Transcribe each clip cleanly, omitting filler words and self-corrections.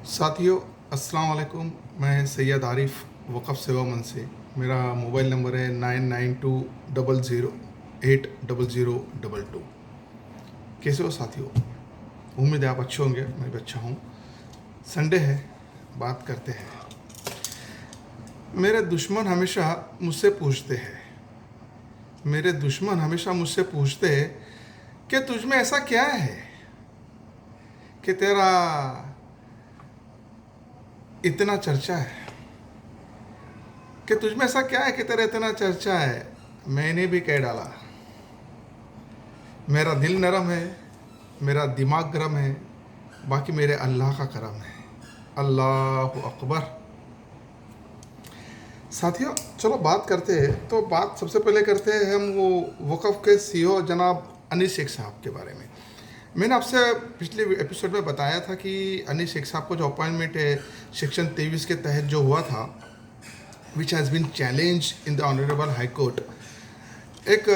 साथियों, अस्सलाम वालेकुम। मैं सैयद आरिफ वक़फ़ सेवा मन से। मेरा मोबाइल नंबर है 9920080022। कैसे हो साथियों? उम्मीद है आप अच्छे होंगे। मैं भी अच्छा हूँ। संडे है, बात करते हैं। मेरे दुश्मन हमेशा मुझसे पूछते हैं मेरे दुश्मन हमेशा मुझसे पूछते हैं कि तुझ में ऐसा क्या है कि तेरा इतना चर्चा है, कि तुझ में ऐसा क्या है कि तेरा इतना चर्चा है। मैंने भी कह डाला, मेरा दिल नरम है, मेरा दिमाग गरम है, बाकी मेरे अल्लाह का करम है। अल्लाह अकबर। साथियों, चलो बात करते हैं। तो बात सबसे पहले करते हैं हम वो वक़फ़ के सीईओ जनाब अनीस शेख साहब के बारे में। मैंने आपसे पिछले एपिसोड में बताया था कि अनीस शेख साहब को जो अपॉइंटमेंट है सेक्शन 23 के तहत जो हुआ था, which has been challenge in the honourable high court. एक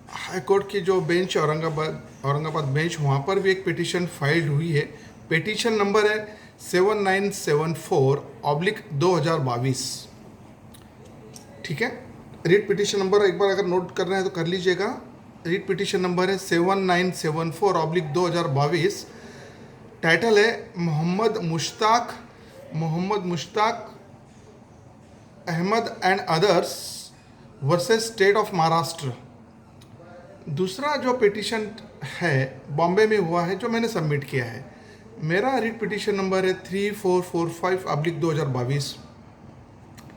हाई कोर्ट की जो बेंच औरंगाबाद बेंच, वहाँ पर भी एक पिटीशन फाइल हुई है। पिटीशन नंबर है 7974/2022। ठीक है, रीट पिटीशन नंबर एक बार अगर नोट करना है तो कर लीजिएगा। रीट पिटीशन नंबर है 7974/2022। टाइटल है Mohammad Mushtaq Ahmed and others versus state of Maharashtra. दूसरा जो पिटीशन है बॉम्बे में हुआ है, जो मैंने सबमिट किया है। मेरा रीट पिटीशन नंबर है 3445/2022।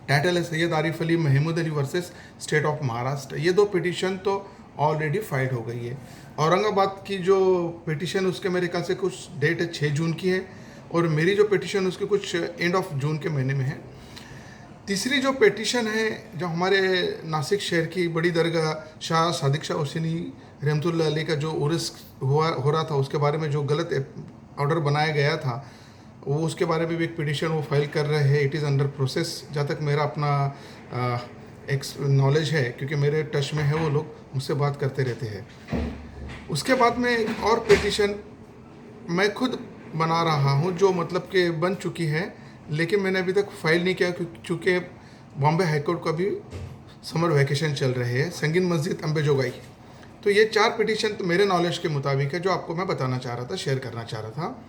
टाइटल है Syed Arif Ali Mahmood Ali versus state of Maharashtra. ये दो पिटीशन तो ऑलरेडी फाइल हो गई है। औरंगाबाद की जो पिटीशन उसके मेरे ख्याल से कुछ डेट है 6 जून की है, और मेरी जो पिटीशन उसकी कुछ एंड ऑफ जून के महीने में है। तीसरी जो पिटीशन है, जो हमारे नासिक शहर की बड़ी दरगाह शाह सादिक शाह हुसैनी रहमतुल्लाह अलैह का जो उर्स हो रहा था, उसके बारे में जो गलत ऑर्डर बनाया गया था, वो उसके बारे में भी एक पिटीशन वो फाइल कर रहे हैं। It is under process. जहाँ तक मेरा अपना एक नॉलेज है, क्योंकि मेरे टच में है वो लोग, मुझसे बात करते रहते हैं। उसके बाद में एक और पिटीशन मैं खुद बना रहा हूँ, जो मतलब कि बन चुकी है, लेकिन मैंने अभी तक फाइल नहीं किया क्योंकि बॉम्बे हाई कोर्ट का भी समर वैकेशन चल रहे हैं। संगीन मस्जिद अम्बेजोगाई। तो ये 4 पिटीशन तो मेरे नॉलेज के मुताबिक है, जो आपको मैं बताना चाह रहा था, शेयर करना चाह रहा था।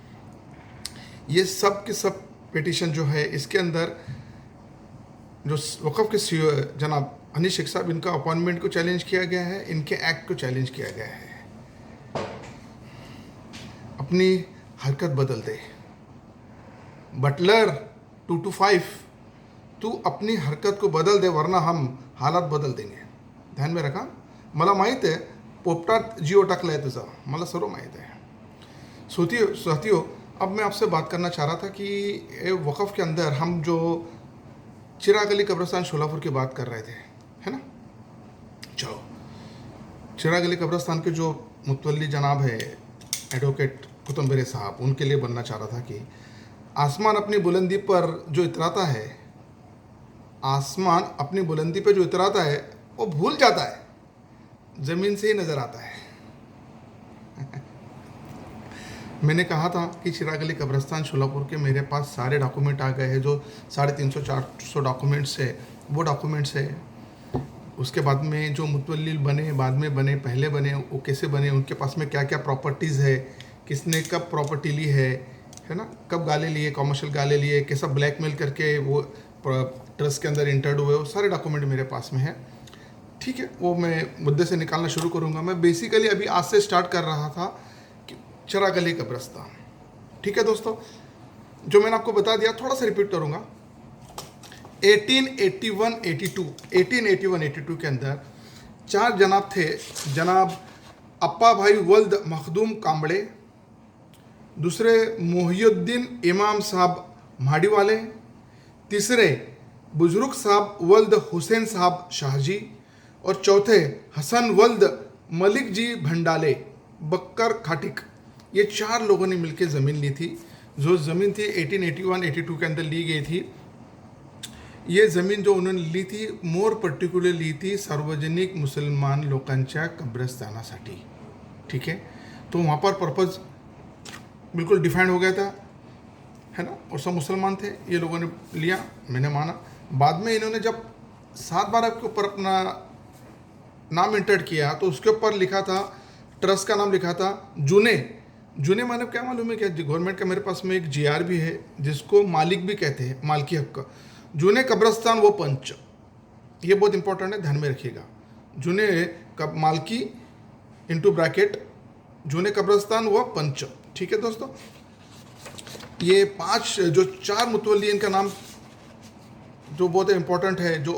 ये सब के सब पिटीशन जो है, इसके अंदर जो वक़फ़ के सीईओ जनाब अनीस शेख साहब, इनका अपॉइंटमेंट को चैलेंज किया गया है, इनके एक्ट को चैलेंज किया गया है। अपनी हरकत बदल दे बटलर 225, तू अपनी हरकत को बदल दे, वरना हम हालात बदल देंगे। ध्यान में रखा। मला माहीत आहे पोपटात जिओ टाकला आहे तुझा, मला सर्व माहीत है। साथियों, अब मैं आपसे बात करना चाह रहा था कि वक़फ़ के अंदर हम जो चिराग अली कब्रिस्तान शोलापुर की बात कर रहे थे, है ना। चलो, चिराग अली कब्रिस्तान के जो मुतवल्ली जनाब है एडवोकेट कुतुम्बेरे साहब, उनके लिए बनना चाह रहा था कि आसमान अपनी बुलंदी पर जो इतराता है, आसमान अपनी बुलंदी पर जो इतराता है, वो भूल जाता है, ज़मीन से ही नज़र आता है। मैंने कहा था कि चिराग अली कब्रिस्तान शोलापुर के मेरे पास सारे डॉक्यूमेंट आ गए हैं, जो 350-400 डॉक्यूमेंट्स है, वो डॉक्यूमेंट्स है। उसके बाद में जो मुतवल्ली बने, बाद में बने, पहले बने, वो कैसे बने, उनके पास में क्या क्या प्रॉपर्टीज़ है, किसने कब प्रॉपर्टी ली है ना, कब गाले लिए, कॉमर्शियल गाले लिए, कैसा ब्लैकमेल करके वो ट्रस्ट के अंदर इंटर्ड हुए, वो सारे डॉक्यूमेंट मेरे पास में है। ठीक है, वो मैं मुद्दे से निकालना शुरू करूँगा। मैं बेसिकली अभी आज से स्टार्ट कर रहा था कि चिराग अली कब्रिस्तान। ठीक है दोस्तों, जो मैंने आपको बता दिया थोड़ा सा रिपीट करूँगा। 1881-82 के अंदर 4 जनाब थे। जनाब अप्पा भाई वल्द मखदूम कांबड़े, दूसरे मोहियुद्दीन इमाम साहब म्हाड़ी वाले, तीसरे बुजुर्ग साहब वल्द हुसैन साहब शाहजी, और चौथे हसन वल्द मलिक जी भंडाले बक्कर खाटिक। ये 4 लोगों ने मिलकर ज़मीन ली थी। जो ज़मीन थी 1881-82 के अंदर ली गई थी। ये ज़मीन जो उन्होंने ली थी, मोर पर्टिक्युलर ली थी सार्वजनिक मुसलमान लोकांच्या कब्रस्तानासाठी। ठीक है, तो वहाँ पर पर्पज़ बिल्कुल डिफाइंड हो गया था। है ना, और सब मुसलमान थे, ये लोगों ने लिया, मैंने माना। बाद में इन्होंने जब 7 बार के ऊपर अपना नाम इंटर किया तो उसके ऊपर लिखा था, ट्रस्ट का नाम लिखा था जुने। जुने माने क्या मालूम है क्या? गवर्नमेंट का मेरे पास में एक जीआर भी है जिसको मालिक भी कहते हैं, मालकी हक का। जुने कब्रस्तान वो पंच, ये बहुत इंपॉर्टेंट है, ध्यान में रखिएगा। जुने मालकी इंटू ब्रैकेट जुने कब्रस्तान व पंच, ठीक है दोस्तों। ये 5 जो 4 मुतवल्ली इनका नाम जो बहुत इंपॉर्टेंट है, जो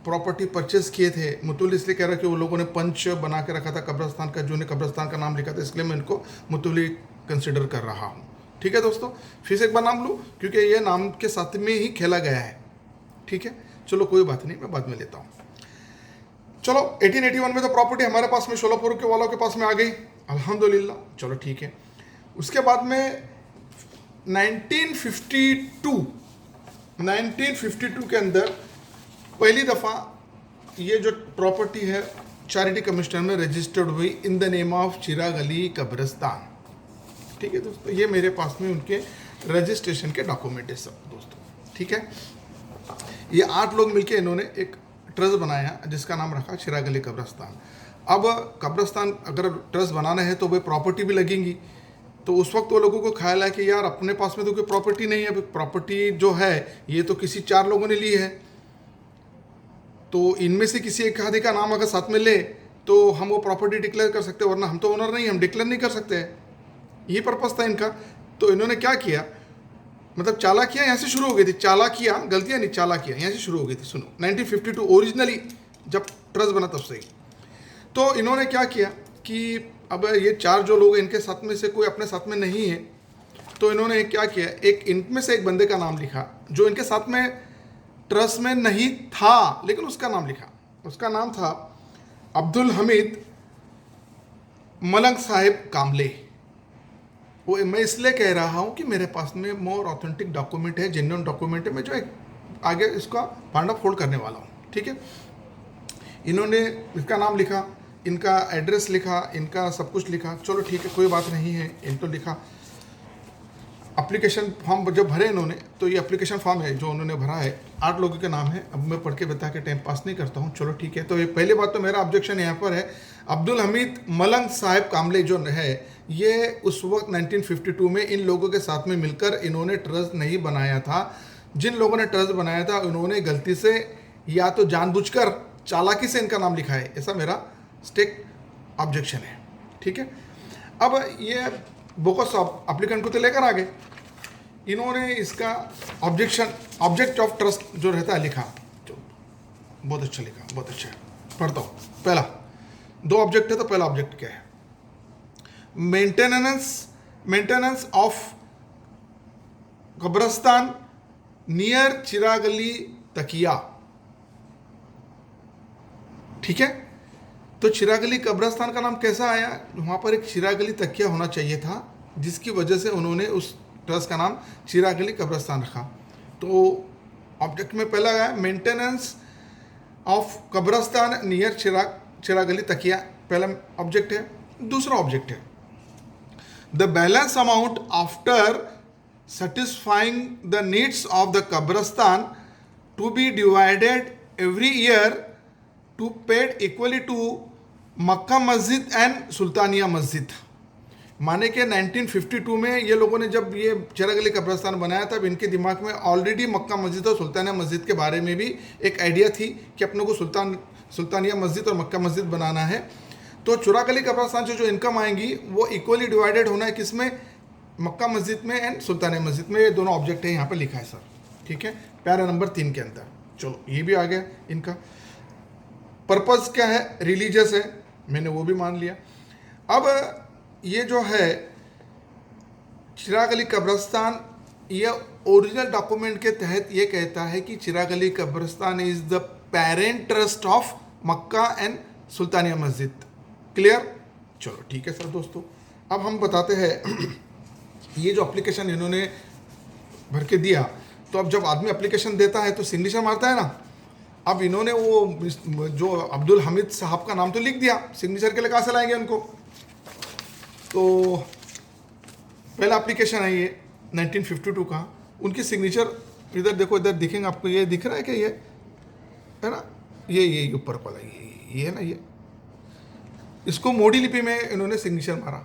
प्रॉपर्टी परचेज किए थे, मुतवल्ली इसलिए कह रहा है कि वो लोगों ने पंच बना के रखा था कब्रस्तान का, जुने कब्रस्तान का नाम लिखा था, इसलिए मैं इनको मुतवल्ली कंसिडर कर रहा हूँ, ठीक है दोस्तों। फिर से एक बार नाम लूँ क्योंकि ये नाम के साथ में ही खेला गया है, ठीक है। चलो कोई बात नहीं, मैं बाद में लेता हूँ। चलो 1881 में तो प्रॉपर्टी हमारे पास में शोलापुर के वालों के पास में आ गई, अल्हम्दुलिल्लाह, चलो ठीक है। उसके बाद में 1952 के अंदर पहली दफ़ा ये जो प्रॉपर्टी है चैरिटी कमिश्नर में रजिस्टर्ड हुई इन द नेम ऑफ चिराग अली कब्रिस्तान, ठीक है दोस्तों। ये मेरे पास में उनके रजिस्ट्रेशन के डॉक्यूमेंट है सब दोस्तों, ठीक है। ये 8 लोग मिलके इन्होंने एक ट्रस्ट बनाया जिसका नाम रखा चिराग अली कब्रिस्तान। अब कब्रिस्तान अगर ट्रस्ट बनाना है तो वह प्रॉपर्टी भी लगेंगी, तो उस वक्त वो लोगों को ख्याल है कि यार अपने पास में तो कोई प्रॉपर्टी नहीं है, प्रॉपर्टी जो है ये तो किसी 4 लोगों ने ली है, तो इनमें से किसी एक आदमी का नाम अगर साथ में ले तो हम वो प्रॉपर्टी डिक्लेयर कर सकते हैं, वरना हम तो ओनर नहीं, हम डिक्लेयर नहीं कर सकते हैं। ये पर्पस था इनका। तो इन्होंने क्या किया, मतलब चालाकियाँ यहाँ से शुरू हो गई थी, चालाकियाँ, गलतियाँ नहीं, चालाकियाँ यहाँ से शुरू हो गई थी। सुनो 1952 ओरिजिनली जब ट्रस्ट बना तब से ही। तो इन्होंने क्या किया कि अब ये 4 जो लोग इनके साथ में से कोई अपने साथ में नहीं है, तो इन्होंने क्या किया, एक इनमें से एक बंदे का नाम लिखा जो इनके साथ में ट्रस्ट में नहीं था, लेकिन उसका नाम लिखा। उसका नाम था अब्दुल हमीद मलंग साहिब कामले। वो मैं इसलिए कह रहा हूँ कि मेरे पास में मोर ऑथेंटिक डॉक्यूमेंट है, जेन्युइन डॉक्यूमेंट है, मैं जो आगे इसका पांडा फोल्ड करने वाला हूँ, ठीक है। इन्होंने इसका नाम लिखा, इनका एड्रेस लिखा, इनका सब कुछ लिखा, चलो ठीक है कोई बात नहीं है, इन तो लिखा। एप्लीकेशन फॉर्म जब भरे इन्होंने, तो ये एप्लीकेशन फॉर्म है जो उन्होंने भरा है, 8 लोगों के नाम है। अब मैं पढ़ के बता के टाइम पास नहीं करता हूँ, चलो ठीक है। तो ये पहली बात तो मेरा ऑब्जेक्शन यहाँ पर है, अब्दुल हमीद मलंग साहिब कामले जो है, ये उस वक्त 1952 में इन लोगों के साथ में मिलकर इन्होंने ट्रस्ट नहीं बनाया था। जिन लोगों ने ट्रस्ट बनाया था उन्होंने गलती से या तो जानबूझकर चालाकी से इनका नाम लिखा है, ऐसा मेरा स्टिक ऑब्जेक्शन है, ठीक है। अब ये बोकस एप्लीकेंट को तो लेकर आ गए, इन्होंने इसका ऑब्जेक्ट ऑफ ट्रस्ट जो रहता है लिखा, जो बहुत अच्छा लिखा, बहुत अच्छा है, पढ़ता हूँ। पहला 2 ऑब्जेक्ट है, तो पहला ऑब्जेक्ट क्या है, मेंटेनेंस ऑफ कब्रिस्तान नियर चिराग अली तकिया, ठीक है। तो चिराग अली कब्रिस्तान का नाम कैसा आया, वहाँ पर एक चिराग अली तकिया होना चाहिए था, जिसकी वजह से उन्होंने उस ट्रस्ट का नाम चिराग अली कब्रिस्तान रखा। तो ऑब्जेक्ट में पहला है मेंटेनेंस ऑफ कब्रिस्तान नियर चिराग अली तकिया, पहला ऑब्जेक्ट है। दूसरा ऑब्जेक्ट है the balance amount after satisfying the needs of the Qabristan to be divided every year to paid equally to मक्का मस्जिद एंड सुल्तानिया मस्जिद। माने कि 1952 में ये लोगों ने जब ये चिराग अली कब्रिस्तान बनाया तब इनके दिमाग में ऑलरेडी मक्का मस्जिद और सुल्तानिया मस्जिद के बारे में भी एक आइडिया थी कि अपने को सुल्तानिया मस्जिद और मक्का मस्जिद बनाना है। तो चिराग अली कब्रिस्तान से जो इनकम आएंगी वो इक्वली डिवाइडेड होना है, किसमें, मक्का मस्जिद में एंड सुल्तानिया मस्जिद में। ये दोनों ऑब्जेक्ट है यहाँ पे लिखा है सर, ठीक है, पैरा नंबर 3 के अंदर। चलो ये भी आ गया। इनका पर्पस क्या है, रिलीजियस है, मैंने वो भी मान लिया। अब ये जो है चिराग अली कब्रिस्तान, ये ओरिजिनल डॉक्यूमेंट के तहत ये कहता है कि चिराग अली कब्रिस्तान is the parent trust of Mecca and Sultania मस्जिद। क्लियर, चलो ठीक है सर दोस्तों। अब हम बताते हैं ये जो एप्लीकेशन इन्होंने भर के दिया, तो अब जब आदमी एप्लीकेशन देता है तो सिग्नेचर मारता है ना। अब इन्होंने वो जो अब्दुल हमीद साहब का नाम तो लिख दिया, सिग्नेचर के लिए कहाँ से लाएंगे उनको। तो पहला एप्लीकेशन है ये, 1952 का, उनकी सिग्नेचर इधर देखो, इधर दिखेंगे आपको, ये दिख रहा है कि ये है ना, ये ऊपर वाला ये है ना, ये इसको मोडी लिपि में इन्होंने सिग्नेचर मारा।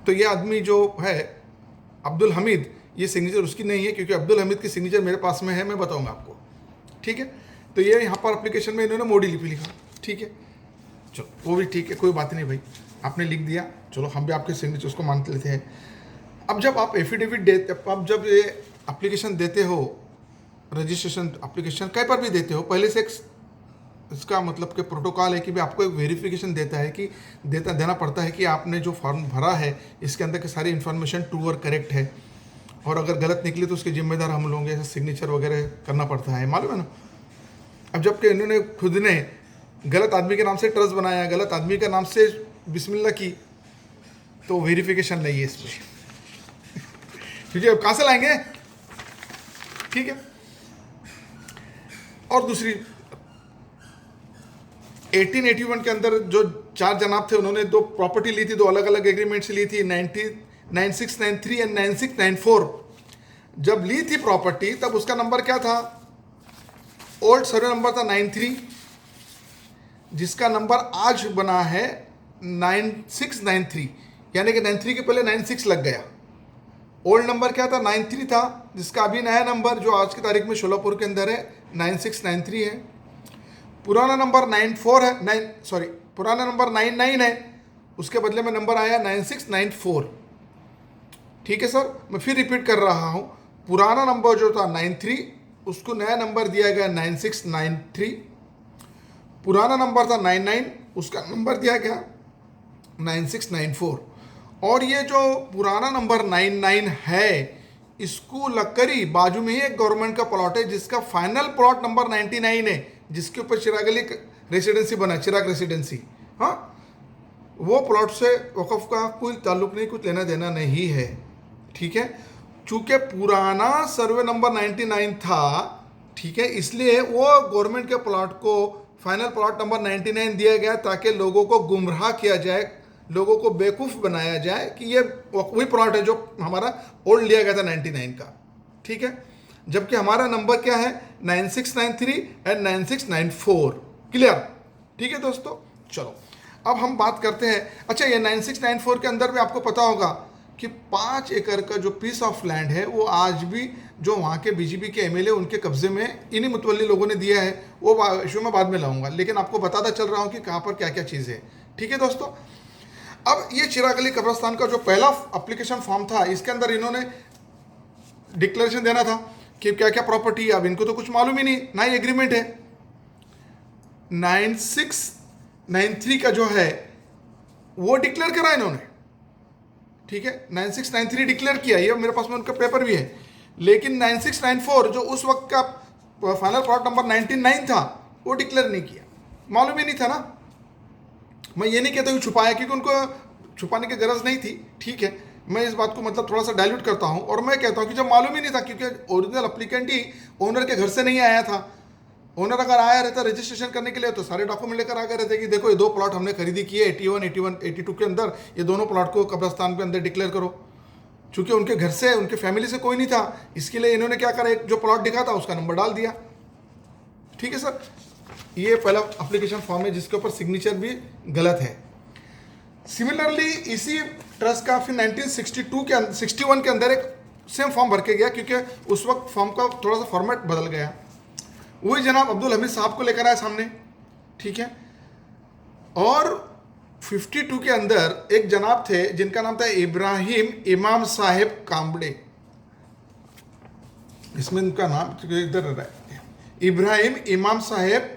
तो ये आदमी जो है अब्दुल हमीद, ये सिग्नेचर उसकी नहीं है, क्योंकि अब्दुल हमीद की सिग्नेचर मेरे पास में है, मैं बताऊंगा आपको, ठीक है। तो ये यहाँ पर एप्लीकेशन में इन्होंने मोडी लिपि लिखा, ठीक है, चलो वो भी ठीक है, कोई बात नहीं भाई, आपने लिख दिया, चलो हम भी आपके सिग्नेचर उसको मान लेते हैं। अब जब आप एफिडेविट देते, आप जब ये एप्लीकेशन देते हो, रजिस्ट्रेशन एप्लीकेशन कहीं पर भी देते हो, पहले से एक इसका मतलब कि प्रोटोकॉल है कि भाई आपको एक वेरिफिकेशन देता है कि देना पड़ता है कि आपने जो फॉर्म भरा है इसके अंदर के सारी इन्फॉर्मेशन ट्रू और करेक्ट है, और अगर गलत निकले तो उसके जिम्मेदार हम लोग, ऐसे सिग्नेचर वगैरह करना पड़ता है, मालूम है ना। अब जबकि इन्होंने खुद ने गलत आदमी के नाम से ट्रस्ट बनाया, गलत आदमी के नाम से बिस्मिल्लाह की, तो वेरिफिकेशन नहीं है इसमें क्योंकि अब कहाँ से लाएंगे, ठीक है। और दूसरी 1881 के अंदर जो 4 जनाब थे, उन्होंने 2 प्रॉपर्टी ली थी, 2 अलग अलग एग्रीमेंट से ली थी, 9693 एंड 9694। जब ली थी प्रॉपर्टी तब उसका नंबर क्या था, ओल्ड सर्वे नंबर था 93, जिसका नंबर आज बना है 9693, यानी कि 93 के पहले 96 लग गया। ओल्ड नंबर क्या था, 93 था, जिसका अभी नया नंबर जो आज की तारीख में शोलापुर के अंदर है 9693 है। पुराना नंबर 94 है, पुराना नंबर 99 है, उसके बदले में नंबर आया 9694, ठीक है सर। मैं फिर रिपीट कर रहा हूँ, पुराना नंबर जो था 93, उसको नया नंबर दिया गया 9693, पुराना नंबर था 99, उसका नंबर दिया गया 9694। और ये जो पुराना नंबर 99 है, इसको लकड़ी बाजू में ही एक गवर्नमेंट का प्लॉट है जिसका फाइनल प्लॉट नंबर 99 है, जिसके ऊपर चिराग अली रेसिडेंसी बना, चिराग रेसिडेंसी, हाँ, वो प्लॉट से वक़्फ़ का कोई ताल्लुक नहीं, कुछ लेना देना नहीं है, ठीक है। चूँकि पुराना सर्वे नंबर 99 था, ठीक है, इसलिए वो गवर्नमेंट के प्लॉट को फाइनल प्लॉट नंबर 99 दिया गया ताकि लोगों को गुमराह किया जाए, लोगों को बेवकूफ़ बनाया जाए कि ये वही प्लॉट है जो हमारा ओल्ड लिया गया था 99 का, ठीक है। जबकि हमारा नंबर क्या है 9693 एंड 9694, क्लियर, ठीक है दोस्तों। चलो अब हम बात करते हैं, अच्छा ये 9694 के अंदर भी आपको पता होगा कि 5 एकड़ का जो पीस ऑफ लैंड है वो आज भी जो वहाँ के बीजेपी के एमएलए उनके कब्जे में इन्हीं मुतवल्ली लोगों ने दिया है, वो इशू में बाद में लाऊंगा, लेकिन आपको बताता चल रहा हूँ कि कहाँ पर क्या क्या चीज़ है, ठीक है दोस्तों। अब ये चिराग अली कब्रस्तान का जो पहला एप्लीकेशन फॉर्म था, इसके अंदर इन्होंने डिक्लेरेशन देना था कि क्या क्या प्रॉपर्टी है। अब इनको तो कुछ मालूम ही नहीं, ना ही एग्रीमेंट है। 9693 का जो है वो डिक्लेयर करा इन्होंने, ठीक है, 9693 डिक्लेयर किया, ये मेरे पास में उनका पेपर भी है। लेकिन 9694 जो उस वक्त का फाइनल प्लॉट नंबर 99 था, वो डिक्लेयर नहीं किया, मालूम ही नहीं था ना। मैं ये नहीं कहता कि छुपाया, क्योंकि उनको छुपाने की गरज नहीं थी, ठीक है। मैं इस बात को मतलब थोड़ा सा डाइल्यूट करता हूँ, और मैं कहता हूँ कि जब मालूम ही नहीं था, क्योंकि ओरिजिनल एप्लीकेंट ही ओनर के घर से नहीं आया था। ओनर अगर आया रहता रजिस्ट्रेशन करने के लिए तो सारे डॉक्यूमेंट लेकर आ गए रहते कि देखो ये 2 प्लॉट हमने खरीदी की है 82 के अंदर, ये दोनों प्लॉट को कब्रस्तान के अंदर डिक्लेयर करो। चूँकि उनके घर से, उनके फैमिली से कोई नहीं था, इसके लिए इन्होंने क्या करा, एक जो प्लॉट दिखा था उसका नंबर डाल दिया, ठीक है सर। ये पहला एप्लीकेशन फॉर्म है जिसके ऊपर सिग्नेचर भी गलत है। सिमिलरली इसी ट्रस्ट का फिर 1961 के अंदर एक सेम फॉर्म भर के गया, क्योंकि उस वक्त फॉर्म का थोड़ा सा फॉर्मेट बदल गया। वही जनाब अब्दुल हमीद साहब को लेकर आए सामने, ठीक है। और 52 के अंदर एक जनाब थे जिनका नाम था इब्राहिम इमाम साहेब कांबड़े, इसमें इनका नाम इधर इब्राहिम इमाम साहेब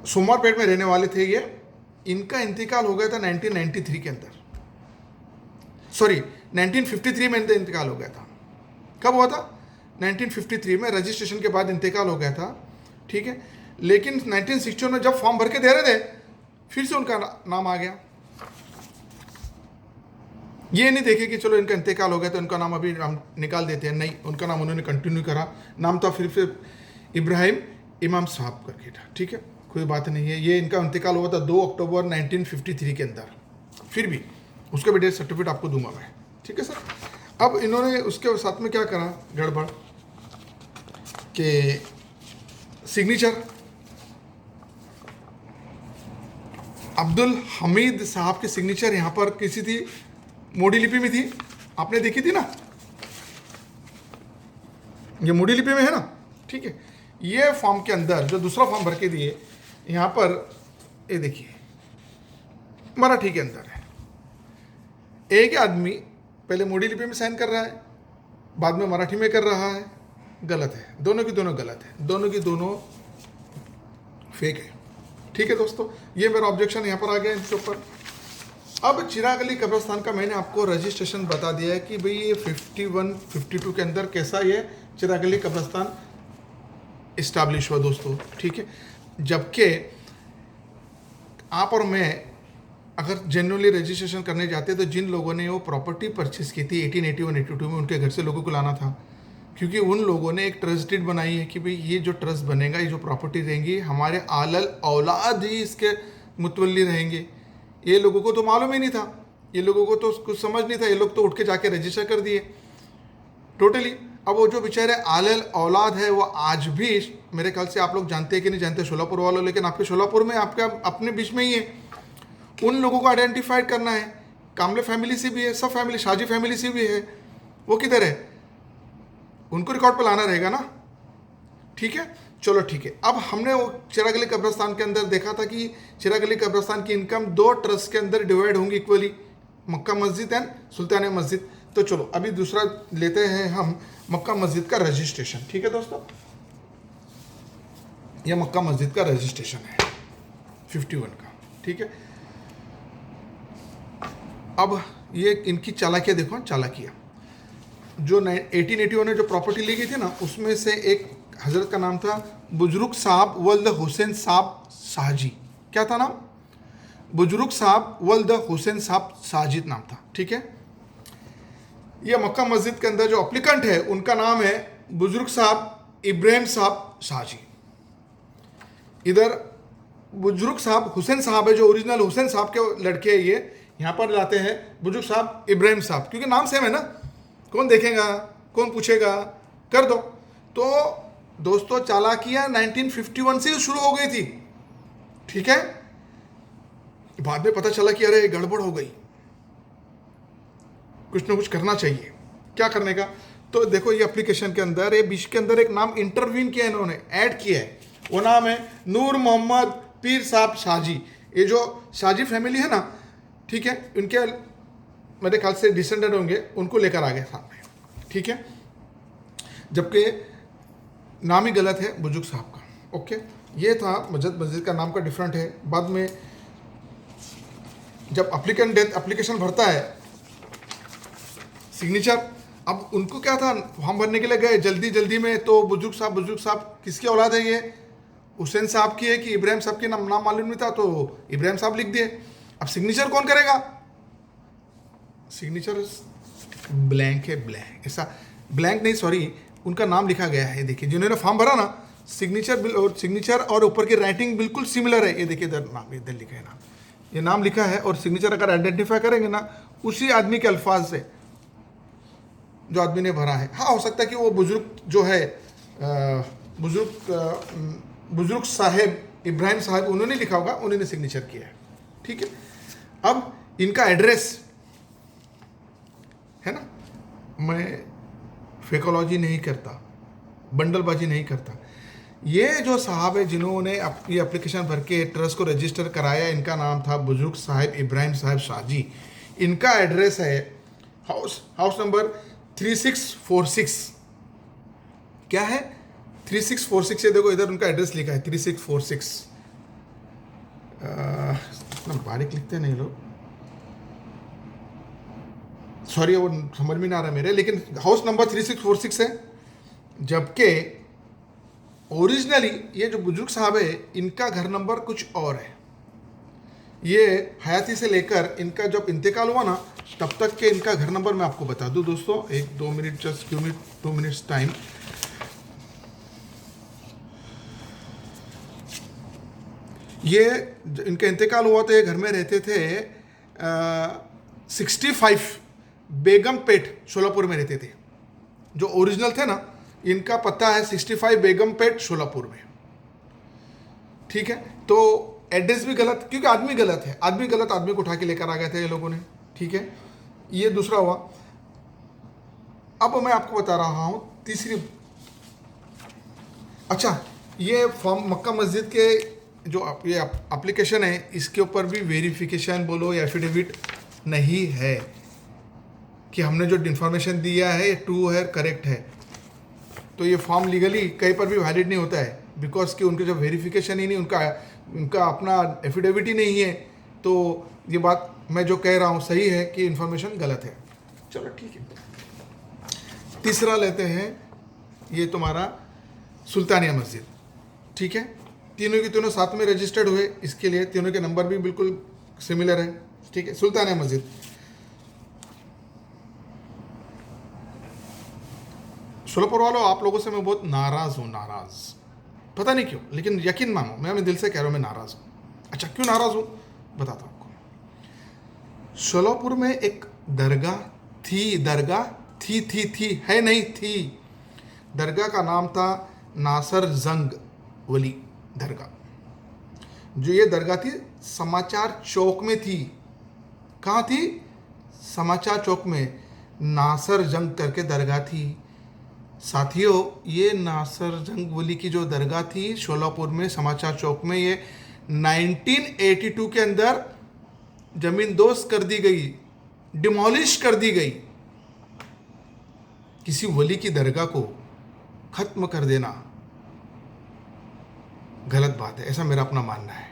सोमवारपेट में रहने वाले थे। ये इनका इंतकाल हो गया था 1993 के अंदर, सॉरी 1953 में इनका इंतकाल हो गया था। कब हुआ था, 1953 में, रजिस्ट्रेशन के बाद इंतकाल हो गया था, ठीक है। लेकिन 1961 में जब फॉर्म भर के दे रहे थे, फिर से उनका नाम आ गया। ये नहीं देखे कि चलो इनका इंतकाल हो गया तो इनका नाम अभी हम निकाल देते हैं, नहीं, उनका नाम उन्होंने कंटिन्यू करा। नाम था फिर से इब्राहिम इमाम साहब करके था, ठीक है, कोई बात नहीं है। ये इनका इंतकाल हुआ था 2 अक्टूबर 1953 के अंदर। फिर भी उसका भी डेथ सर्टिफिकेट आपको दूंगा मैं, ठीक है सर। अब इन्होंने उसके साथ में क्या करा गड़बड़ कि सिग्नेचर अब्दुल हमीद साहब की सिग्नेचर यहाँ पर किसी थी मोडी लिपि में थी, आपने देखी थी ना, ये मोडी लिपि में है ना, ठीक है। ये फॉर्म के अंदर जो दूसरा फॉर्म भर के दिए यहाँ पर, ये देखिए मराठी के अंदर है, एक आदमी पहले मोडी लिपि में साइन कर रहा है, बाद में मराठी में कर रहा है, गलत है, दोनों की दोनों गलत है, दोनों की दोनों फेक है, ठीक है दोस्तों। ये मेरा ऑब्जेक्शन यहाँ पर आ गया इसके ऊपर। अब चिराग अली कब्रिस्तान का मैंने आपको रजिस्ट्रेशन बता दिया है कि भाई ये 51 52 के अंदर कैसा ये चिराग अली कब्रिस्तान इस्टेब्लिश हुआ दोस्तों, ठीक है। जबकि आप और मैं अगर जेन्युइनली रजिस्ट्रेशन करने जाते तो जिन लोगों ने वो प्रॉपर्टी परचेस की थी 1881-82 में, उनके घर से लोगों को लाना था, क्योंकि उन लोगों ने एक ट्रस्ट डीड बनाई है कि भाई ये जो ट्रस्ट बनेगा, ये जो प्रॉपर्टी रहेंगी, हमारे आलल औलाद ही इसके मुतवल्ली रहेंगे। ये लोगों को तो मालूम ही नहीं था, ये लोगों को तो कुछ समझ नहीं था, ये लोग तो उठ के जाके रजिस्टर कर दिए टोटली। अब वो जो बेचारे आलल औलाद है वो आज भी, मेरे ख्याल से आप लोग जानते हैं कि नहीं जानते शोलापुर वालों, लेकिन आपके शोलापुर में आपका अपने बीच में ही है, उन लोगों को आइडेंटिफाइड करना है। कामले फैमिली से भी है, सब फैमिली, शाजी फैमिली से भी है, वो किधर है, उनको रिकॉर्ड पर लाना रहेगा ना, ठीक है। चलो ठीक है। अब हमने वो चिराग अली कब्रिस्तान के अंदर देखा था कि चिराग अली कब्रिस्तान की इनकम 2 ट्रस्ट के अंदर डिवाइड होंगी इक्वली, मक्का मस्जिद एंड सुल्तानिया मस्जिद। तो चलो अभी दूसरा लेते हैं हम मक्का मस्जिद का रजिस्ट्रेशन, ठीक है दोस्तों। यह मक्का मस्जिद का रजिस्ट्रेशन है 51 का, ठीक है। अब ये इनकी चालाकियाँ देखो, चालाकियाँ जो 1881 में जो प्रॉपर्टी ली गई थी ना, उसमें से एक हजरत का नाम था बुजुर्ग साहब वल्द हुसैन साहब शाहजी। क्या था नाम? बुजुर्ग साहब वल्द हुसैन साहब साजिद नाम था, ठीक है। यह मक्का मस्जिद के अंदर जो अप्लीकेंट है उनका नाम है बुजुर्ग साहब इब्राहिम साहब शाहजी। इधर बुजुर्ग साहब हुसैन साहब है, जो ओरिजिनल हुसैन साहब के लड़के हैं, ये यहाँ पर लाते हैं बुजुर्ग साहब इब्राहिम साहब, क्योंकि नाम सेम है ना, कौन देखेगा, कौन पूछेगा, कर दो। तो दोस्तों चालाकियाँ 1951 से शुरू हो गई थी, ठीक है। बाद में पता चला कि अरे गड़बड़ हो गई, कुछ ना कुछ करना चाहिए। क्या करने का? तो देखो ये एप्लीकेशन के अंदर, ये बीच के अंदर एक नाम इंटरवीन किया है, इन्होंने ऐड किया है, वो नाम है नूर मोहम्मद पीर साहब शाहजी। ये जो शाहजी फैमिली है ना, ठीक है, इनके मेरे ख्याल से डिसेंडेंट होंगे, उनको लेकर आ गए सामने, ठीक है। जबकि नाम ही गलत है बुजुर्ग साहब का, ओके। ये था मस्जिद का नाम का डिफरेंट है। बाद में जब अप्लीकेंट एप्लीकेशन भरता है, सिग्नेचर, अब उनको क्या था, फॉर्म भरने के लिए गए जल्दी में, तो बुजुर्ग साहब किसकी औलाद है, ये हुसैन साहब की है कि इब्राहिम साहब की नाम मालूम नहीं था, तो इब्राहिम साहब लिख दिए। अब सिग्नेचर कौन करेगा? सिग्नेचर ब्लैंक है, ब्लैंक, ऐसा ब्लैंक नहीं, सॉरी, उनका नाम लिखा गया है। देखिए जिन्होंने फॉर्म भरा ना, सिग्नेचर और ऊपर की राइटिंग बिल्कुल सिमिलर है। ये देखिए इधर नाम, इधर लिखा है नाम, ये नाम लिखा है, और सिग्नेचर अगर आइडेंटिफाई करेंगे ना उसी आदमी के अल्फाज से जो आदमी ने भरा है। हाँ, हो सकता है कि वो बुजुर्ग जो है, बुजुर्ग साहेब इब्राहिम साहब, उन्होंने लिखा होगा, उन्होंने सिग्नेचर किया है, ठीक है। अब इनका एड्रेस है ना, मैं फेकोलॉजी नहीं करता, बंडलबाजी नहीं करता। ये जो साहब है जिन्होंने ये एप्लीकेशन भर के ट्रस्ट को रजिस्टर कराया, इनका नाम था बुजुर्ग साहिब इब्राहिम साहब शाहजी। इनका एड्रेस है हाउस नंबर 3646। क्या है? 3646 है, देखो इधर उनका एड्रेस लिखा है 3646। इतना बारीक लिखते हैं नहीं लोग, सॉरी वो समझ में नहीं आ रहा मेरे, लेकिन हाउस नंबर 3646 है। जबकि ओरिजिनली ये जो बुजुर्ग साहब है, इनका घर नंबर कुछ और है। ये हयाती से लेकर इनका जब इंतकाल हुआ ना, तब तक के इनका घर नंबर मैं आपको बता दूं दोस्तों, 1-2 minute, just give me 2 minutes time. ये इनका इंतकाल हुआ तो ये घर में रहते थे 65 बेगम पेट शोलापुर में रहते थे। जो ओरिजिनल थे ना, इनका पता है 65 बेगम पेट शोलापुर में। ठीक है, तो एड्रेस भी गलत, क्योंकि आदमी गलत है, आदमी गलत आदमी को उठा के लेकर आ गए थे ये लोगों ने। ठीक है, ये दूसरा हुआ। अब मैं आपको बता रहा हूँ तीसरी। अच्छा, ये फॉर्म मक्का मस्जिद के जो ये एप्लीकेशन है, इसके ऊपर भी वेरिफिकेशन बोलो या एफिडेविट नहीं है कि हमने जो इन्फॉर्मेशन दिया है ये ट्रू है, करेक्ट है। तो ये फॉर्म लीगली कहीं पर भी वैलिड नहीं होता है, बिकॉज कि उनके जो वेरिफिकेशन ही नहीं, उनका अपना एफिडेविट ही नहीं है। तो ये बात मैं जो कह रहा हूँ सही है कि इन्फॉर्मेशन गलत है। चलो ठीक है, तीसरा लेते हैं, ये तुम्हारा सुल्तानिया मस्जिद। ठीक है, तीनों के तीनों साथ में रजिस्टर्ड हुए, इसके लिए तीनों के नंबर भी बिल्कुल सिमिलर है। ठीक है, सुल्तानिया मस्जिद। शोलापुर वालों, आप लोगों से मैं बहुत नाराज़ हूँ, नाराज़, पता नहीं क्यों, लेकिन यकीन मानो मैं अपने दिल से कह रहा हूँ, मैं नाराज़ हूँ। अच्छा, क्यों नाराज़ हूँ बताता हूँ आपको। शोलापुर में एक दरगाह थी, है नहीं थी। दरगाह का नाम था नासर जंग वली दरगाह। जो ये दरगाह थी समाचार चौक में थी। कहाँ थी? समाचार चौक में नासर जंग करके दरगाह थी। साथियों, ये नासर जंग वली की जो दरगाह थी शोलापुर में समाचार चौक में, ये 1982 के अंदर जमीन दोस्त कर दी गई, डिमोलिश कर दी गई। किसी वली की दरगाह को खत्म कर देना गलत बात है, ऐसा मेरा अपना मानना है।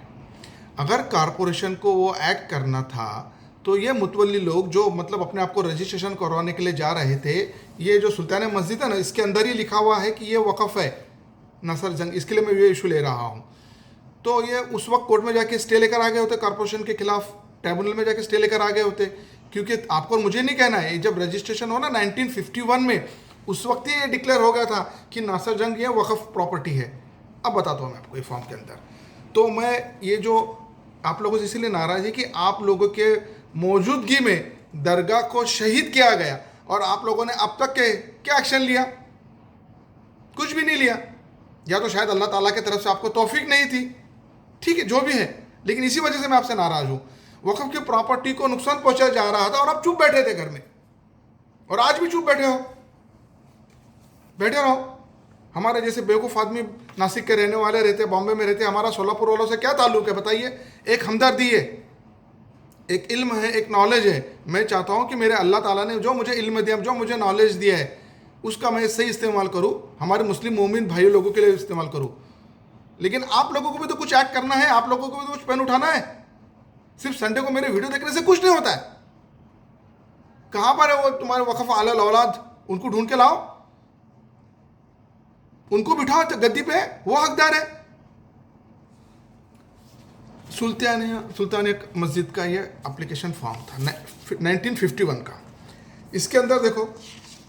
अगर कारपोरेशन को वो एक्ट करना था तो ये मुतवल्ली लोग जो मतलब अपने आप को रजिस्ट्रेशन करवाने के लिए जा रहे थे, ये जो सुल्तानिया मस्जिद है ना, इसके अंदर ही लिखा हुआ है कि ये वक़फ़ है नासर जंग, इसके लिए मैं ये इशू ले रहा हूँ। तो ये उस वक्त कोर्ट में जाके स्टे लेकर आ गए होते, कारपोरेशन के खिलाफ ट्रिब्यूनल में जाके स्टे लेकर आ गए होते, क्योंकि आपको और मुझे नहीं कहना है, जब रजिस्ट्रेशन हो ना 1951 में, उस वक्त ही ये डिक्लेयर हो गया था कि नासर जंग ये वक़फ़ प्रॉपर्टी है। अब बताता हूँ मैं आपको ये फॉर्म के अंदर। तो मैं ये जो आप लोगों से इसीलिए नाराज़ है कि आप लोगों के मौजूदगी में दरगाह को शहीद किया गया, और आप लोगों ने अब तक के क्या एक्शन लिया? कुछ भी नहीं लिया। या तो शायद अल्लाह ताला की तरफ से आपको तौफीक नहीं थी, ठीक है, जो भी है, लेकिन इसी वजह से मैं आपसे नाराज़ हूँ। वक़फ़ की प्रॉपर्टी को नुकसान पहुँचाया जा रहा था और आप चुप बैठे थे घर में, और आज भी चुप बैठे हो। बैठे रहो। हमारे जैसे बेवकूफ़ आदमी नासिक के रहने वाले रहते, बॉम्बे में रहते, हमारा शोलापुर वालों से क्या ताल्लुक़ है बताइए? एक हमदर्दी है, एक इल्म है, एक नॉलेज है। मैं चाहता हूँ कि मेरे अल्लाह ताला ने जो मुझे इल्म दिया, जो मुझे नॉलेज दिया है, उसका मैं सही इस्तेमाल करूँ, हमारे मुस्लिम मोमिन भाई लोगों के लिए इस्तेमाल करूँ। लेकिन आप लोगों को भी तो कुछ एक्ट करना है, आप लोगों को भी तो कुछ पेन उठाना है। सिर्फ संडे को मेरे वीडियो देखने से कुछ नहीं होता है। कहाँ पर है वो तुम्हारे वक़फ़ आला औलाद? उनको ढूंढ के लाओ, उनको बिठाओ गद्दी पे, वो हकदार है। सुल्तानिया मस्जिद का ये एप्लीकेशन फॉर्म था 1951 का। इसके अंदर देखो,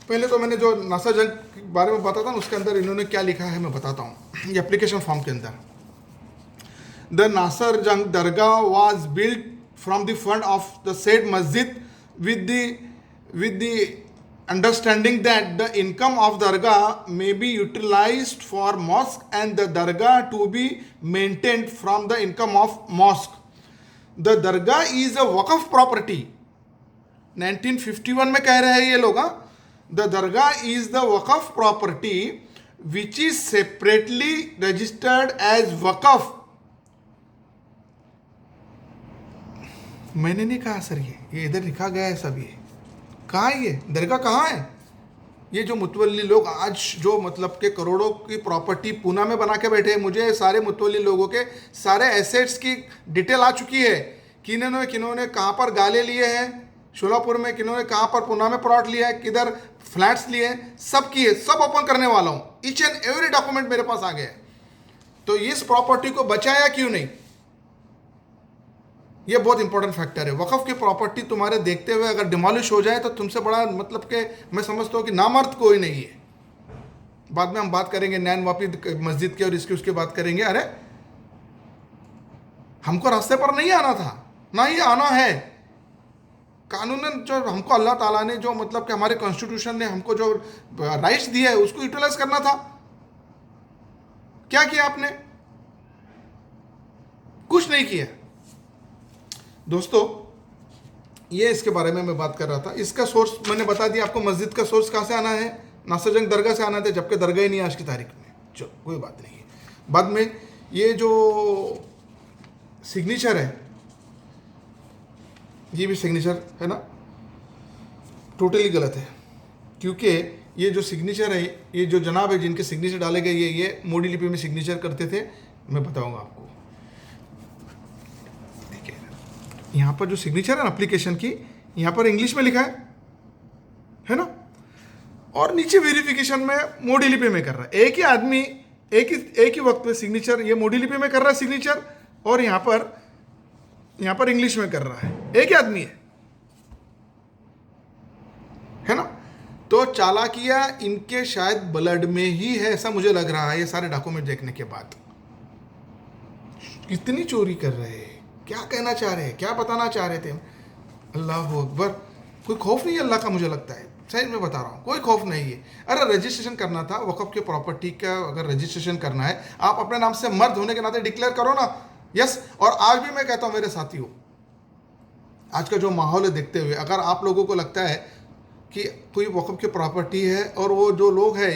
पहले तो मैंने जो नासर जंग के बारे में बताता हूँ, उसके अंदर इन्होंने क्या लिखा है मैं बताता हूँ। ये एप्लीकेशन फॉर्म के अंदर, the Nasar Jung dargah was built from the fund of the said masjid with the understanding that the income of dargah may be utilized for mosque and the dargah to be maintained from the income of mosque. The dargah is a waqf property. 1951 में कह रहे हैं ये लोग। The dargah is the waqf property which is separately registered as waqf. मैंने नहीं कहा sir, ये इधर लिखा गया है सब। ये कहाँ है? ये दरगाह कहाँ है? ये जो मुतवल्ली लोग आज जो मतलब के करोड़ों की प्रॉपर्टी पूना में बना के बैठे हैं, मुझे सारे मुतवल्ली लोगों के सारे एसेट्स की डिटेल आ चुकी है, किन्होंने कहाँ पर गाले लिए हैं शोलापुर में, किन्होंने कहाँ पर पूना में प्लॉट लिया है, किधर फ्लैट्स लिए हैं, सब की है, सब ओपन करने वाला हूँ। ईच एंड एवरी डॉक्यूमेंट मेरे पास आ गया है। तो इस प्रॉपर्टी को बचाया क्यों नहीं, ये बहुत इंपॉर्टेंट फैक्टर है। वक़फ़ की प्रॉपर्टी तुम्हारे देखते हुए अगर डिमोलिश हो जाए तो तुमसे बड़ा मतलब कि मैं समझता हूँ कि नामर्द कोई नहीं है। बाद में हम बात करेंगे नैन वापी मस्जिद की और इसकी उसकी बात करेंगे। अरे हमको रास्ते पर नहीं आना था, ना ही आना है। कानूनन जो हमको अल्लाह ताला ने जो मतलब कि हमारे कॉन्स्टिट्यूशन ने हमको जो राइट्स दिए है उसको यूटिलाइज करना था। क्या किया आपने? कुछ नहीं किया। दोस्तों, ये इसके बारे में मैं बात कर रहा था। इसका सोर्स मैंने बता दिया आपको। मस्जिद का सोर्स कहाँ से आना है? नासिर जंग दरगाह से आना था, जबकि दरगाह ही नहीं है आज की तारीख में। चलो कोई बात नहीं है। बाद में ये जो सिग्नेचर है, ये भी सिग्नेचर है ना, टोटली गलत है। क्योंकि ये जो सिग्नेचर है, ये जो जनाब है जिनके सिग्नेचर डाले गए, ये मोडी लिपि में सिग्नेचर करते थे। मैं बताऊंगा आपको। देखिए यहाँ पर जो सिग्नेचर है ना एप्लीकेशन की, यहाँ पर इंग्लिश में लिखा है ना, और नीचे वेरिफिकेशन में मोडी लिपि में कर रहा है। एक ही आदमी एक ही वक्त में सिग्नेचर, ये मोडी लिपि में कर रहा है सिग्नेचर, और यहाँ पर इंग्लिश में कर रहा है। एक ही आदमी है ना। तो चालाकियां इनके शायद ब्लड में ही है, ऐसा मुझे लग रहा है ये सारे डॉक्यूमेंट देखने के बाद। कितनी चोरी कर रहे हैं, क्या कहना चाह रहे हैं, क्या बताना चाह रहे थे? अल्लाह अकबर। कोई खौफ नहीं है अल्लाह का, मुझे लगता है। सही में बता रहा हूँ, कोई खौफ नहीं है। अरे रजिस्ट्रेशन करना था वक़्फ़ के प्रॉपर्टी का, अगर रजिस्ट्रेशन करना है, आप अपने नाम से मर्द होने के नाते डिक्लेयर करो ना। यस। और आज भी मैं कहता हूँ मेरे साथियों, आज का जो माहौल है देखते हुए, अगर आप लोगों को लगता है कि कोई वक़्फ़ की प्रॉपर्टी है और वो जो लोग हैं,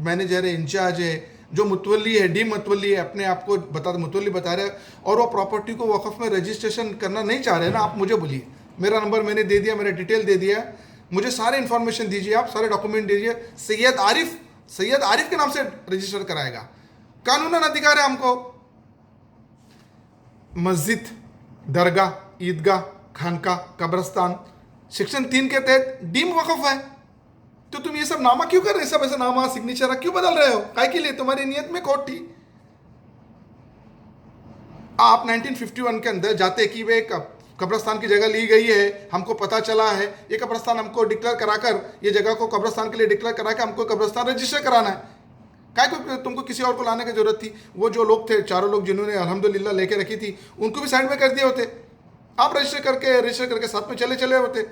मैनेजर है, इंचार्ज है, जो मुतवल्ली है, डी मुतवल्ली है, अपने आप को मुतवल्ली बता रहे हैं, और वो प्रॉपर्टी को वक़्फ़ में रजिस्ट्रेशन करना नहीं चाह रहे ना, आप मुझे बोलिए। मेरा नंबर मैंने दे दिया, मेरा डिटेल दे दिया, मुझे सारे इन्फॉर्मेशन दीजिए, आप सारे डॉक्यूमेंट दीजिए। सैयद आरिफ के नाम से रजिस्टर कराएगा। कानूनन अधिकार है हमको। मस्जिद, दरगाह, ईदगाह, खानका, कब्रस्तान सेक्शन 3 के तहत डीम वक़्फ़ है। तो तुम ये सब नामा क्यों कर रहे हो? सब ऐसा नामा सिग्नेचर क्यों बदल रहे हो? काय के लिए? तुम्हारी नियत में खोट थी। आप 1951 के अंदर जाते कि वे कब्रस्तान की जगह ली गई है, हमको पता चला है, ये कब्रस्तान हमको डिक्लेयर कराकर, ये जगह को कब्रस्तान के लिए डिक्लेयर करा के हमको कब्रस्तान रजिस्टर कराना है। काय को तुमको किसी और को लाने की जरूरत थी? वो जो लोग थे, चारों लोग जिन्होंने अल्हम्दुलिल्लाह लेके रखी थी, उनको भी साइड में कर दिए होते। आप रजिस्टर करके साथ में चले होते।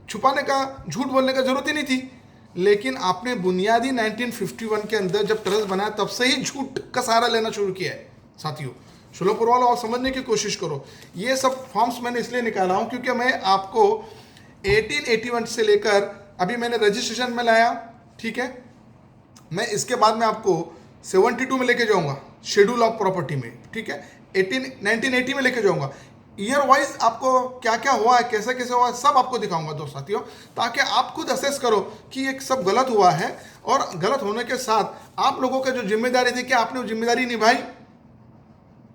छुपाने का, झूठ बोलने का जरूरत ही नहीं थी। लेकिन आपने बुनियादी 1951 के अंदर जब ट्रस्ट बनाया, तब से ही झूठ का सहारा लेना शुरू किया है। साथियों, शुलोपुर वालों, और समझने की कोशिश करो। ये सब फॉर्म्स मैंने इसलिए निकाला हूँ क्योंकि मैं आपको 1881 से लेकर अभी मैंने रजिस्ट्रेशन में लाया, ठीक है। मैं इसके बाद में आपको 72 में लेके जाऊंगा, शेड्यूल ऑफ प्रॉपर्टी में, ठीक है। 1980 में लेके जाऊंगा। ईयर वाइज आपको क्या क्या हुआ है, कैसे कैसे हुआ है, सब आपको दिखाऊंगा दोस्त साथियों, ताकि आप खुद असेस करो कि ये सब गलत हुआ है। और गलत होने के साथ आप लोगों का जो जिम्मेदारी थी, क्या आपने वो जिम्मेदारी निभाई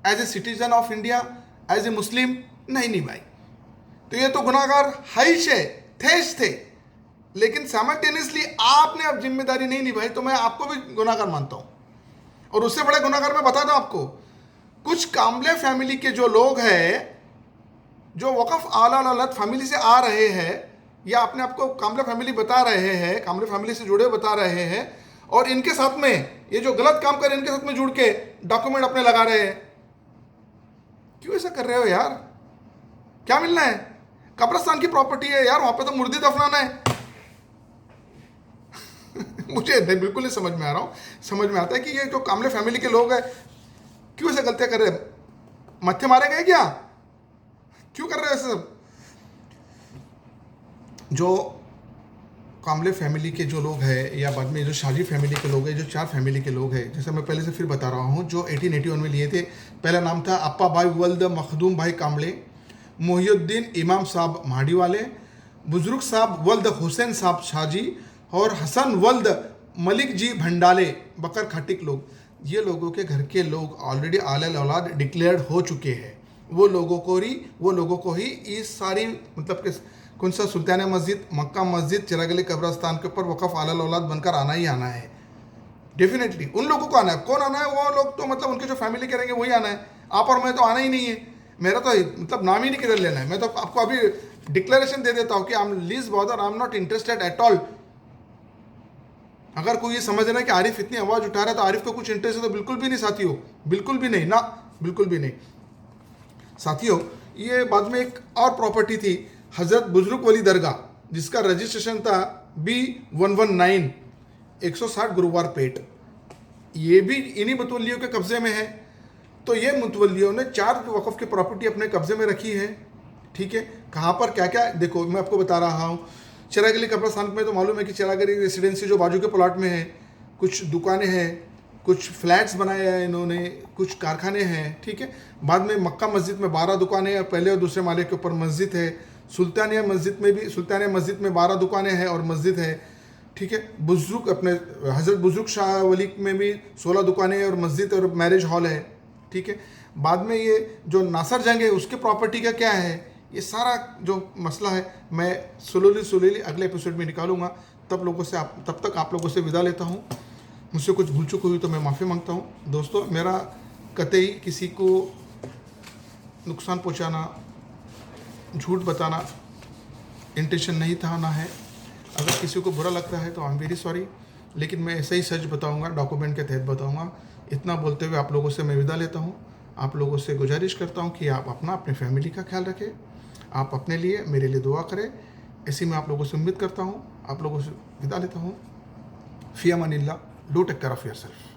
as a citizen of India, as a Muslim? नहीं निभाई। तो ये तो गुनाहगार थे, लेकिन साइमल्टेनियसली आपने अब जिम्मेदारी नहीं निभाई, तो मैं आपको भी गुनाहगार मानता हूं। और उससे बड़े गुनाहगार मैं बता दूं आपको, कुछ कामले फैमिली के जो लोग हैं, जो वक़्फ़ आला औलाद फैमिली से आ रहे हैं, या अपने आप को कामले फैमिली बता रहे हैं, कामले फैमिली से जुड़े बता रहे हैं, और इनके साथ में ये जो गलत काम कर रहे हैं, इनके साथ में जुड़ के डॉक्यूमेंट अपने लगा रहे हैं। क्यों ऐसा कर रहे हो यार? क्या मिलना है? कब्रिस्तान की प्रॉपर्टी है यार, वहां पे तो मुर्दे दफनाना है। मुझे बिल्कुल नहीं समझ में आ रहा हूँ। समझ में आता है कि ये जो कामले फैमिली के लोग हैं, क्यों ऐसे गलतियां कर रहे हैं? मत्थे मारे गए क्या? क्यों कर रहे हैं ऐसे सब? जो कामले फैमिली के जो लोग हैं, या बाद में जो शाजी फैमिली के लोग हैं, जो 4 फैमिली के लोग हैं, जैसे मैं पहले से फिर बता रहा हूँ, जो 1881 में लिए थे। पहला नाम था अप्पा भाई वल्द मखदूम भाई कामले, मोहिउद्दीन इमाम साहब माड़ी वाले, बुजुर्ग साहब वल्द हुसैन साहब शाजी, और हसन वल्द मलिक जी भंडाले बकर खटिक लोग। ये लोगों के घर के लोग ऑलरेडी आला औलाद डिक्लेयर्ड हो चुके हैं। वो लोगों को ही इस सारी मतलब कि कौन सा सुल्तान मस्जिद, मक्का मस्जिद, चिराग अली कब्रस्तान के ऊपर वक़्फ़ आला औलाद बनकर आना ही आना है। डेफिनेटली उन लोगों को आना है। कौन आना है? वो लोग तो मतलब उनके जो फैमिली करेंगे वही आना है। आप और मैं तो आना ही नहीं है। मेरा तो मतलब नाम ही नहीं किधर लेना है। मैं तो आपको अभी डिक्लेरेशन दे देता हूँ कि I am least bother, I am not interested at all. अगर कोई ये समझ रहा है कि आरिफ इतनी आवाज़ उठा रहा है तो आरिफ को कुछ इंटरेस्ट है, तो बिल्कुल भी नहीं साथियों, बिल्कुल भी नहीं ना, बिल्कुल भी नहीं साथियों। ये बाद में एक और प्रॉपर्टी थी हज़रत बुजुर्ग वली दरगाह, जिसका रजिस्ट्रेशन था B119 160 गुरुवार पेट, ये भी इन्हीं मुतवल्लियों के कब्ज़े में है। तो ये मुतवल्लियों ने 4 वक़फ़ की प्रॉपर्टी अपने कब्ज़े में रखी है। ठीक है, कहाँ पर क्या क्या, देखो मैं आपको बता रहा हूँ। चिरागली कब्रस्तान में तो मालूम है कि चिरागली रेसिडेंसी जो बाजू के प्लॉट में है, कुछ दुकानें हैं, कुछ फ्लैट्स बनाए हैं इन्होंने, कुछ कारखाने हैं। ठीक है, बाद में मक्का मस्जिद में 12 दुकानें हैं, पहले और दूसरे माले के ऊपर मस्जिद है। सुल्तानिया मस्जिद में 12 दुकानें हैं और मस्जिद है। ठीक है, बुजुर्ग अपने हज़रत बुजुर्ग शाह वली में भी 16 दुकानें हैं और मस्जिद और मैरिज हॉल है। ठीक है, बाद में ये जो नासर जंग है उसके प्रॉपर्टी का क्या है, ये सारा जो मसला है मैं सुलोली अगले एपिसोड में निकालूंगा। तब तक आप लोगों से विदा लेता हूँ। मुझसे कुछ भूल चुक हुई तो मैं माफ़ी मांगता हूँ। दोस्तों, मेरा कतई किसी को नुकसान पहुँचाना, झूठ बताना इंटेंशन नहीं था ना है। अगर किसी को बुरा लगता है तो आई एम वेरी सॉरी, लेकिन मैं ऐसे ही सच बताऊंगा, डॉक्यूमेंट के तहत बताऊंगा। इतना बोलते हुए आप लोगों से मैं विदा लेता हूं। आप लोगों से गुजारिश करता हूं कि आप अपने फैमिली का ख्याल रखें, आप अपने लिए, मेरे लिए दुआ करें। ऐसी मैं आप लोगों से उम्मीद करता हूं। आप लोगों से विदा लेता हूं। फ़ी अमानिल्लाह। Do take care of yourself.